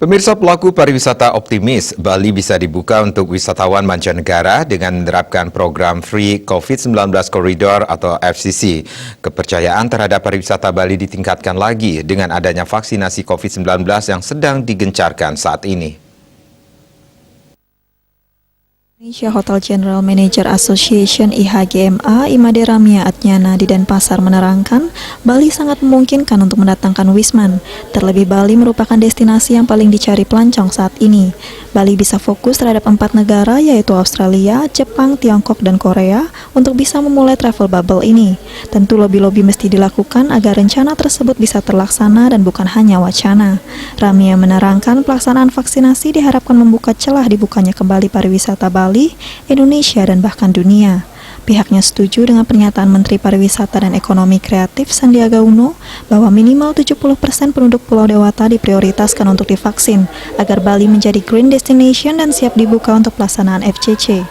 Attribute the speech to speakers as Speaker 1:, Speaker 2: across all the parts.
Speaker 1: Pemirsa, pelaku pariwisata optimis Bali bisa dibuka untuk wisatawan mancanegara dengan menerapkan program Free COVID-19 Corridor atau FCC. Kepercayaan terhadap pariwisata Bali ditingkatkan lagi dengan adanya vaksinasi COVID-19 yang sedang digencarkan saat ini.
Speaker 2: Indonesia Hotel General Manager Association IHGMA Imade Ramia Atnyana di Denpasar menerangkan, Bali sangat memungkinkan untuk mendatangkan Wisman. Terlebih Bali merupakan destinasi yang paling dicari pelancong saat ini. Bali bisa fokus terhadap 4 negara yaitu Australia, Jepang, Tiongkok, dan Korea untuk bisa memulai travel bubble ini. Tentu lobby-lobby mesti dilakukan agar rencana tersebut bisa terlaksana dan bukan hanya wacana. Ramia menerangkan pelaksanaan vaksinasi diharapkan membuka celah dibukanya kembali pariwisata Bali, Indonesia, dan bahkan dunia. Pihaknya setuju dengan pernyataan Menteri Pariwisata dan Ekonomi Kreatif Sandiaga Uno bahwa minimal 70% penduduk Pulau Dewata diprioritaskan untuk divaksin agar Bali menjadi green destination dan siap dibuka untuk pelaksanaan FCC.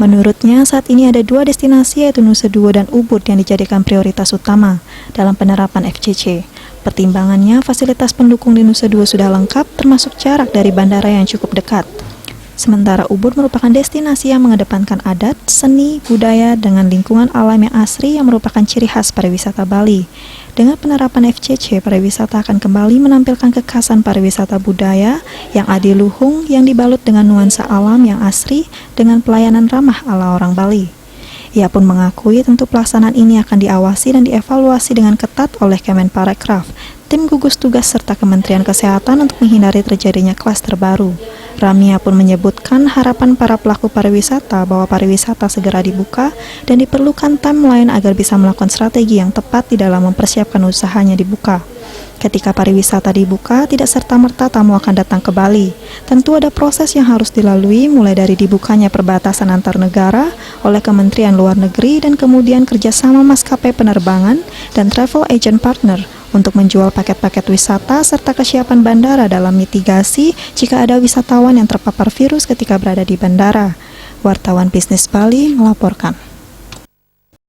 Speaker 2: Menurutnya, saat ini ada 2 destinasi yaitu Nusa Dua dan Ubud yang dijadikan prioritas utama dalam penerapan FCC. Pertimbangannya, fasilitas pendukung di Nusa Dua sudah lengkap termasuk jarak dari bandara yang cukup dekat. Sementara Ubud merupakan destinasi yang mengedepankan adat, seni, budaya dengan lingkungan alam yang asri yang merupakan ciri khas pariwisata Bali. Dengan penerapan FCC, pariwisata akan kembali menampilkan kekhasan pariwisata budaya yang adiluhung yang dibalut dengan nuansa alam yang asri dengan pelayanan ramah ala orang Bali. Ia pun mengakui tentu pelaksanaan ini akan diawasi dan dievaluasi dengan ketat oleh Kemenparekraf, tim gugus tugas serta Kementerian Kesehatan untuk menghindari terjadinya klaster baru. Ramia pun menyebutkan harapan para pelaku pariwisata bahwa pariwisata segera dibuka dan diperlukan timeline agar bisa melakukan strategi yang tepat di dalam mempersiapkan usahanya dibuka. Ketika pariwisata dibuka, tidak serta-merta tamu akan datang ke Bali. Tentu ada proses yang harus dilalui mulai dari dibukanya perbatasan antar negara oleh Kementerian Luar Negeri dan kemudian kerjasama maskapai penerbangan dan travel agent partner untuk menjual paket-paket wisata serta kesiapan bandara dalam mitigasi jika ada wisatawan yang terpapar virus ketika berada di bandara. Wartawan Bisnis Bali melaporkan.